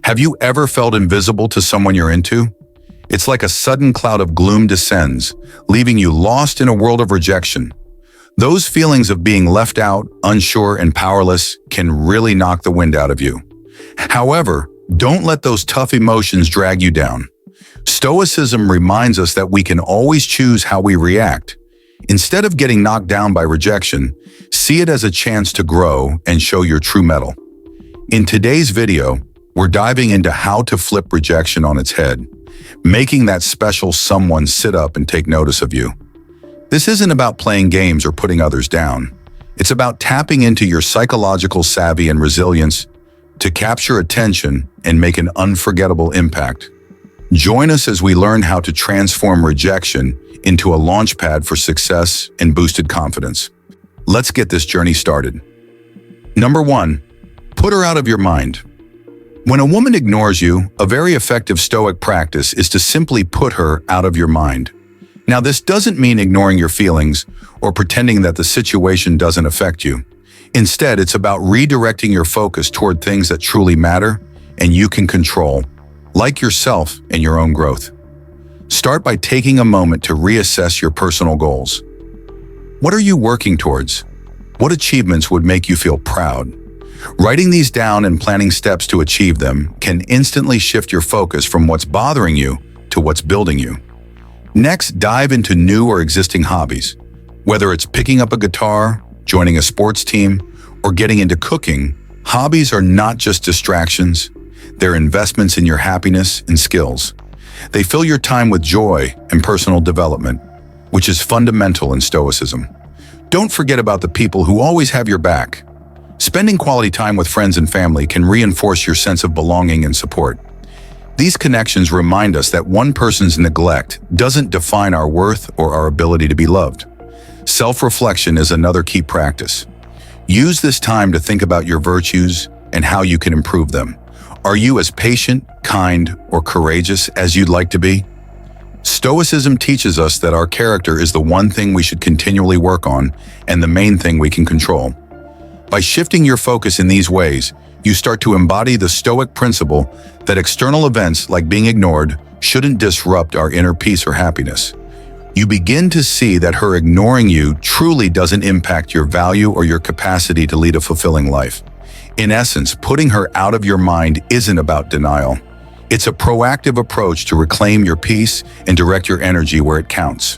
Have you ever felt invisible to someone you're into? It's like a sudden cloud of gloom descends, leaving you lost in a world of rejection. Those feelings of being left out, unsure, and powerless can really knock the wind out of you. However, don't let those tough emotions drag you down. Stoicism reminds us that we can always choose how we react. Instead of getting knocked down by rejection, see it as a chance to grow and show your true mettle. In today's video, we're diving into how to flip rejection on its head, making that special someone sit up and take notice of you. This isn't about playing games or putting others down. It's about tapping into your psychological savvy and resilience to capture attention and make an unforgettable impact. Join us as we learn how to transform rejection into a launchpad for success and boosted confidence. Let's get this journey started. Number 1, put her out of your mind. When a woman ignores you, a very effective Stoic practice is to simply put her out of your mind. Now, this doesn't mean ignoring your feelings or pretending that the situation doesn't affect you. Instead, it's about redirecting your focus toward things that truly matter and you can control, like yourself and your own growth. Start by taking a moment to reassess your personal goals. What are you working towards? What achievements would make you feel proud? Writing these down and planning steps to achieve them can instantly shift your focus from what's bothering you to what's building you. Next, dive into new or existing hobbies. Whether it's picking up a guitar, joining a sports team, or getting into cooking, hobbies are not just distractions, they're investments in your happiness and skills. They fill your time with joy and personal development, which is fundamental in Stoicism. Don't forget about the people who always have your back. Spending quality time with friends and family can reinforce your sense of belonging and support. These connections remind us that one person's neglect doesn't define our worth or our ability to be loved. Self-reflection is another key practice. Use this time to think about your virtues and how you can improve them. Are you as patient, kind, or courageous as you'd like to be? Stoicism teaches us that our character is the one thing we should continually work on and the main thing we can control. By shifting your focus in these ways, you start to embody the Stoic principle that external events like being ignored shouldn't disrupt our inner peace or happiness. You begin to see that her ignoring you truly doesn't impact your value or your capacity to lead a fulfilling life. In essence, putting her out of your mind isn't about denial. It's a proactive approach to reclaim your peace and direct your energy where it counts.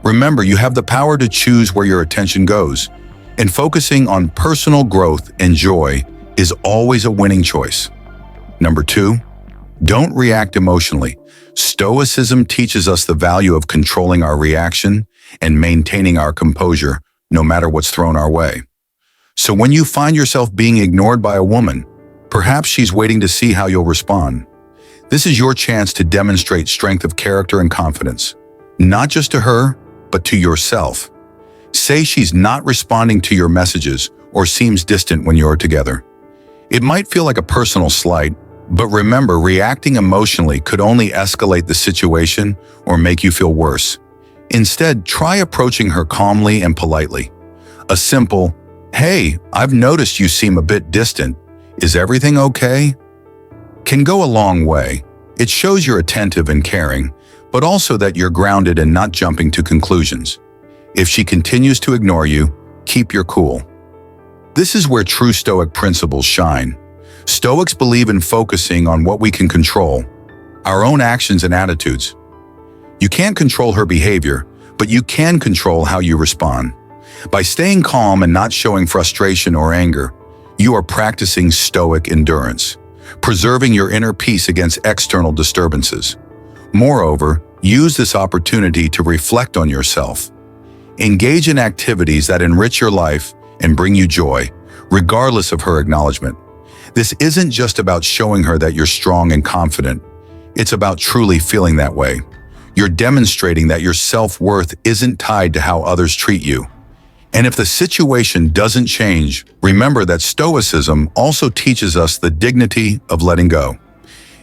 Remember, you have the power to choose where your attention goes, and focusing on personal growth and joy is always a winning choice. Number 2, don't react emotionally. Stoicism teaches us the value of controlling our reaction and maintaining our composure no matter what's thrown our way. So when you find yourself being ignored by a woman, perhaps she's waiting to see how you'll respond. This is your chance to demonstrate strength of character and confidence, not just to her, but to yourself. Say she's not responding to your messages or seems distant when you're together. It might feel like a personal slight, but remember, reacting emotionally could only escalate the situation or make you feel worse. Instead, try approaching her calmly and politely. A simple, "Hey, I've noticed you seem a bit distant. Is everything okay?" can go a long way. It shows you're attentive and caring, but also that you're grounded and not jumping to conclusions. If she continues to ignore you, keep your cool. This is where true Stoic principles shine. Stoics believe in focusing on what we can control, our own actions and attitudes. You can't control her behavior, but you can control how you respond. By staying calm and not showing frustration or anger, you are practicing Stoic endurance, preserving your inner peace against external disturbances. Moreover, use this opportunity to reflect on yourself. Engage in activities that enrich your life and bring you joy, regardless of her acknowledgement. This isn't just about showing her that you're strong and confident. It's about truly feeling that way. You're demonstrating that your self-worth isn't tied to how others treat you. And if the situation doesn't change, remember that Stoicism also teaches us the dignity of letting go.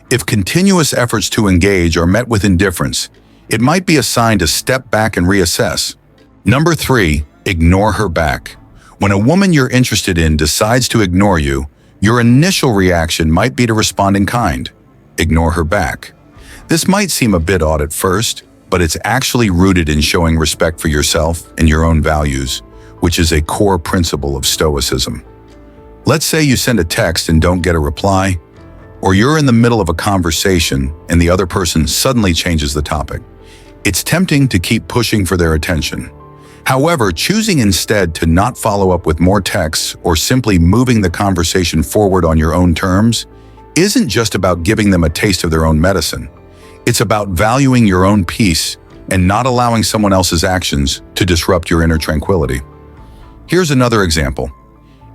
If continuous efforts to engage are met with indifference, it might be a sign to step back and reassess. Number 3, ignore her back. When a woman you're interested in decides to ignore you, Your initial reaction might be to respond in kind. Ignore her back. This might seem a bit odd at first, but it's actually rooted in showing respect for yourself and your own values, which is a core principle of Stoicism. Let's say you send a text and don't get a reply, or you're in the middle of a conversation and the other person suddenly changes the topic. It's tempting to keep pushing for their attention. However, choosing instead to not follow up with more texts or simply moving the conversation forward on your own terms isn't just about giving them a taste of their own medicine. It's about valuing your own peace and not allowing someone else's actions to disrupt your inner tranquility. Here's another example.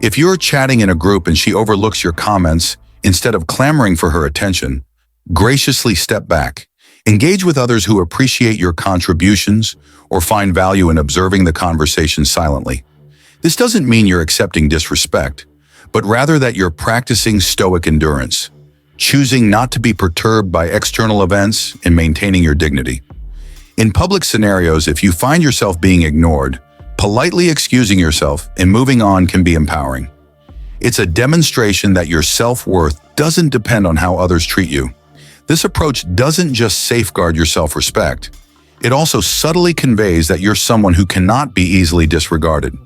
If you're chatting in a group and she overlooks your comments, instead of clamoring for her attention, graciously step back. Engage with others who appreciate your contributions or find value in observing the conversation silently. This doesn't mean you're accepting disrespect, but rather that you're practicing Stoic endurance, choosing not to be perturbed by external events and maintaining your dignity. In public scenarios, if you find yourself being ignored, politely excusing yourself and moving on can be empowering. It's a demonstration that your self-worth doesn't depend on how others treat you. This approach doesn't just safeguard your self-respect. It also subtly conveys that you're someone who cannot be easily disregarded.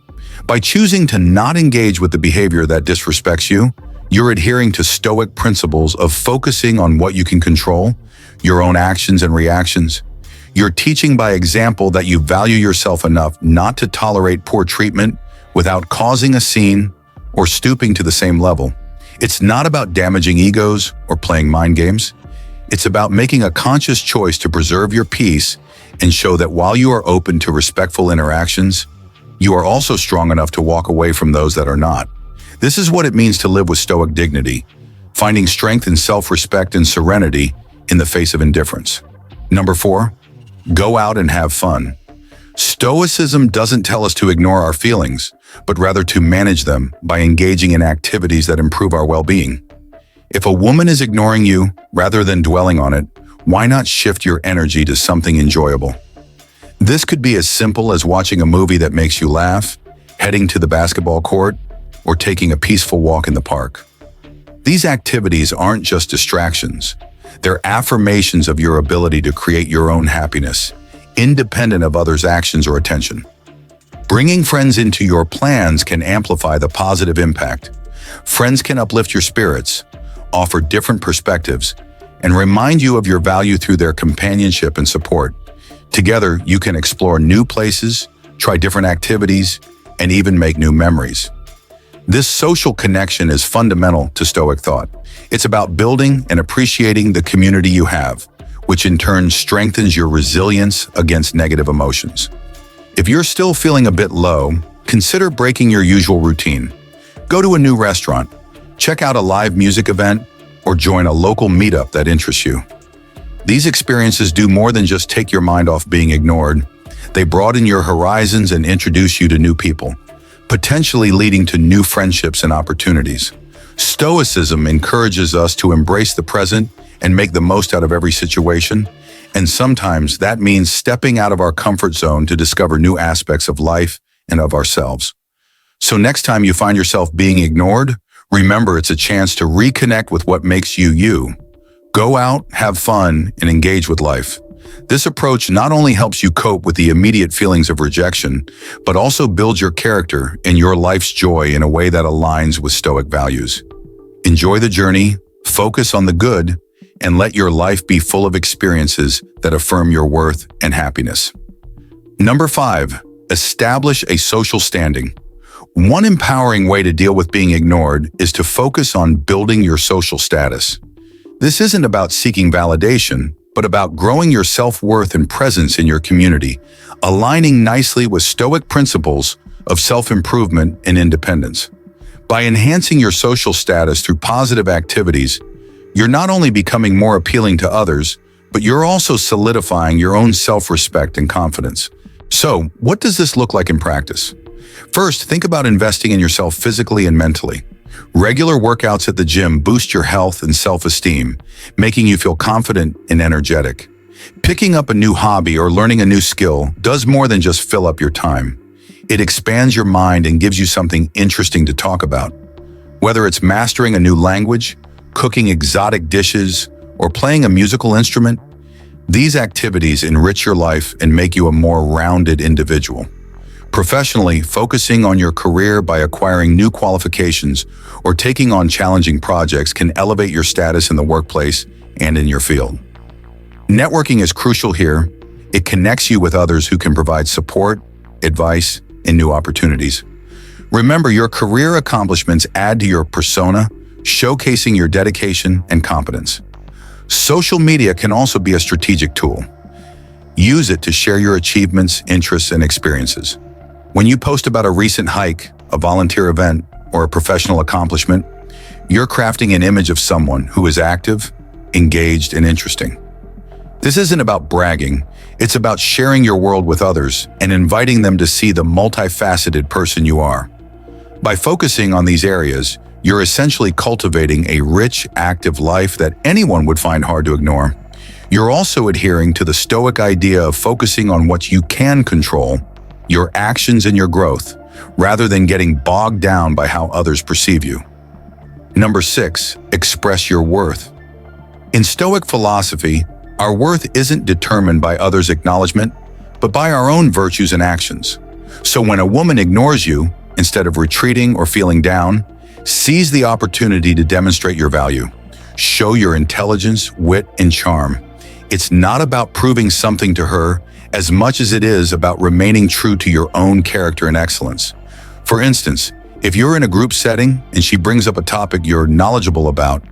By choosing to not engage with the behavior that disrespects you, you're adhering to Stoic principles of focusing on what you can control, your own actions and reactions. You're teaching by example that you value yourself enough not to tolerate poor treatment without causing a scene or stooping to the same level. It's not about damaging egos or playing mind games. It's about making a conscious choice to preserve your peace and show that while you are open to respectful interactions, you are also strong enough to walk away from those that are not. This is what it means to live with Stoic dignity, finding strength in self-respect and serenity in the face of indifference. Number 4, go out and have fun. Stoicism doesn't tell us to ignore our feelings, but rather to manage them by engaging in activities that improve our well-being. If a woman is ignoring you, rather than dwelling on it, why not shift your energy to something enjoyable? This could be as simple as watching a movie that makes you laugh, heading to the basketball court, or taking a peaceful walk in the park. These activities aren't just distractions. They're affirmations of your ability to create your own happiness, independent of others' actions or attention. Bringing friends into your plans can amplify the positive impact. Friends can uplift your spirits, offer different perspectives, and remind you of your value through their companionship and support. Together, you can explore new places, try different activities, and even make new memories. This social connection is fundamental to Stoic thought. It's about building and appreciating the community you have, which in turn strengthens your resilience against negative emotions. If you're still feeling a bit low, consider breaking your usual routine. Go to a new restaurant, check out a live music event, or join a local meetup that interests you. These experiences do more than just take your mind off being ignored. They broaden your horizons and introduce you to new people, potentially leading to new friendships and opportunities. Stoicism encourages us to embrace the present and make the most out of every situation, and sometimes that means stepping out of our comfort zone to discover new aspects of life and of ourselves. So next time you find yourself being ignored, remember it's a chance to reconnect with what makes you you. Go out, have fun, and engage with life. This approach not only helps you cope with the immediate feelings of rejection, but also builds your character and your life's joy in a way that aligns with Stoic values. Enjoy the journey, focus on the good, and let your life be full of experiences that affirm your worth and happiness. Number 5, establish a social standing. One empowering way to deal with being ignored is to focus on building your social status. This isn't about seeking validation, but about growing your self-worth and presence in your community, aligning nicely with Stoic principles of self-improvement and independence. By enhancing your social status through positive activities, you're not only becoming more appealing to others, but you're also solidifying your own self-respect and confidence. So, what does this look like in practice? First, think about investing in yourself physically and mentally. Regular workouts at the gym boost your health and self-esteem, making you feel confident and energetic. Picking up a new hobby or learning a new skill does more than just fill up your time. It expands your mind and gives you something interesting to talk about. Whether it's mastering a new language, cooking exotic dishes, or playing a musical instrument, these activities enrich your life and make you a more rounded individual. Professionally, focusing on your career by acquiring new qualifications or taking on challenging projects can elevate your status in the workplace and in your field. Networking is crucial here. It connects you with others who can provide support, advice, and new opportunities. Remember, your career accomplishments add to your persona, showcasing your dedication and competence. Social media can also be a strategic tool. Use it to share your achievements, interests, and experiences. When you post about a recent hike, a volunteer event, or a professional accomplishment, you're crafting an image of someone who is active, engaged, and interesting. This isn't about bragging, it's about sharing your world with others and inviting them to see the multifaceted person you are. By focusing on these areas, you're essentially cultivating a rich, active life that anyone would find hard to ignore. You're also adhering to the Stoic idea of focusing on what you can control, your actions and your growth, rather than getting bogged down by how others perceive you. Number 6, express your worth. In Stoic philosophy, our worth isn't determined by others' acknowledgement, but by our own virtues and actions. So when a woman ignores you, instead of retreating or feeling down, seize the opportunity to demonstrate your value. Show your intelligence, wit, and charm. It's not about proving something to her as much as it is about remaining true to your own character and excellence. For instance, if you're in a group setting and she brings up a topic you're knowledgeable about,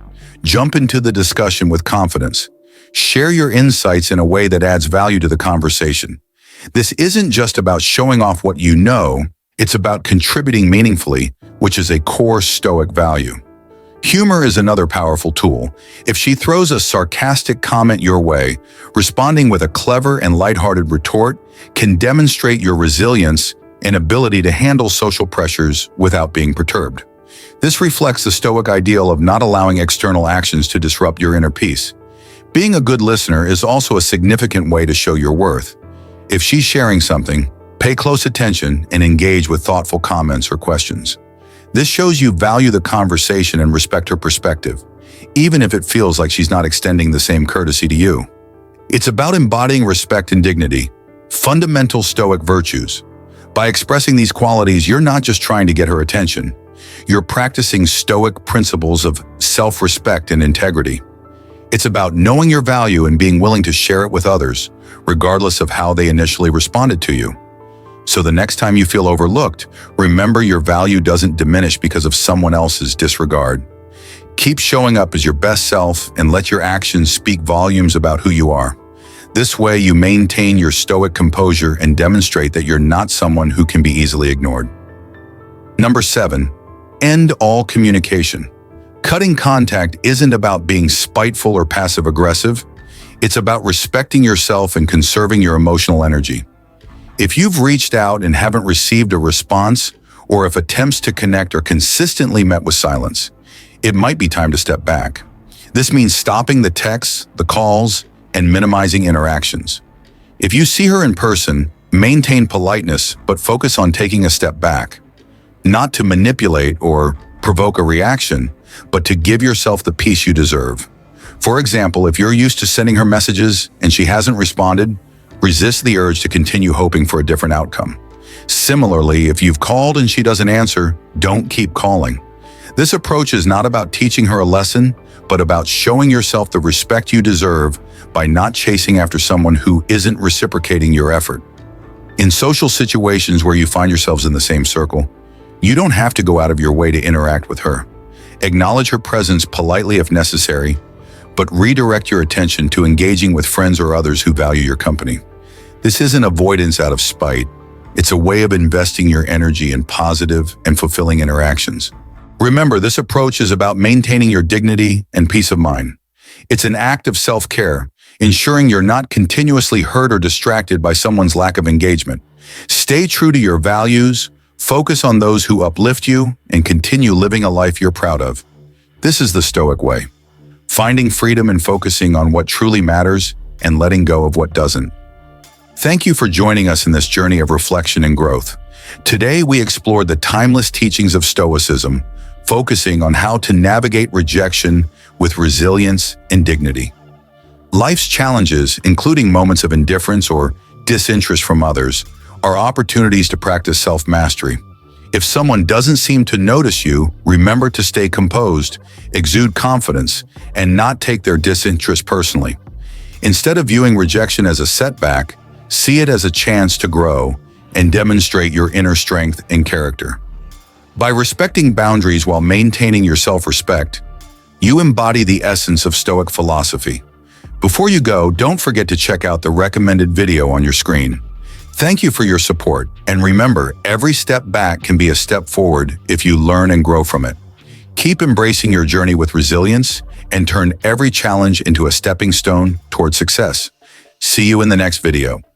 jump into the discussion with confidence. Share your insights in a way that adds value to the conversation. This isn't just about showing off what you know, it's about contributing meaningfully, which is a core Stoic value. Humor is another powerful tool. If she throws a sarcastic comment your way, responding with a clever and lighthearted retort can demonstrate your resilience and ability to handle social pressures without being perturbed. This reflects the Stoic ideal of not allowing external actions to disrupt your inner peace. Being a good listener is also a significant way to show your worth. If she's sharing something, pay close attention and engage with thoughtful comments or questions. This shows you value the conversation and respect her perspective, even if it feels like she's not extending the same courtesy to you. It's about embodying respect and dignity, fundamental Stoic virtues. By expressing these qualities, you're not just trying to get her attention. You're practicing Stoic principles of self-respect and integrity. It's about knowing your value and being willing to share it with others, regardless of how they initially responded to you. So the next time you feel overlooked, remember your value doesn't diminish because of someone else's disregard. Keep showing up as your best self and let your actions speak volumes about who you are. This way you maintain your Stoic composure and demonstrate that you're not someone who can be easily ignored. Number 7, end all communication. Cutting contact isn't about being spiteful or passive-aggressive. It's about respecting yourself and conserving your emotional energy. If you've reached out and haven't received a response, or if attempts to connect are consistently met with silence, it might be time to step back. This means stopping the texts, the calls, and minimizing interactions. If you see her in person, maintain politeness, but focus on taking a step back. Not to manipulate or provoke a reaction, but to give yourself the peace you deserve. For example, if you're used to sending her messages and she hasn't responded, resist the urge to continue hoping for a different outcome. Similarly, if you've called and she doesn't answer, don't keep calling. This approach is not about teaching her a lesson, but about showing yourself the respect you deserve by not chasing after someone who isn't reciprocating your effort. In social situations where you find yourselves in the same circle, you don't have to go out of your way to interact with her. Acknowledge her presence politely if necessary, but redirect your attention to engaging with friends or others who value your company. This isn't avoidance out of spite. It's a way of investing your energy in positive and fulfilling interactions. Remember, this approach is about maintaining your dignity and peace of mind. It's an act of self-care, ensuring you're not continuously hurt or distracted by someone's lack of engagement. Stay true to your values, focus on those who uplift you, and continue living a life you're proud of. This is the Stoic way. Finding freedom and focusing on what truly matters and letting go of what doesn't. Thank you for joining us in this journey of reflection and growth. Today, we explored the timeless teachings of Stoicism, focusing on how to navigate rejection with resilience and dignity. Life's challenges, including moments of indifference or disinterest from others, are opportunities to practice self-mastery. If someone doesn't seem to notice you, remember to stay composed, exude confidence, and not take their disinterest personally. Instead of viewing rejection as a setback, see it as a chance to grow and demonstrate your inner strength and character. By respecting boundaries while maintaining your self-respect, you embody the essence of Stoic philosophy. Before you go, don't forget to check out the recommended video on your screen. Thank you for your support, and remember, every step back can be a step forward if you learn and grow from it. Keep embracing your journey with resilience and turn every challenge into a stepping stone toward success. See you in the next video.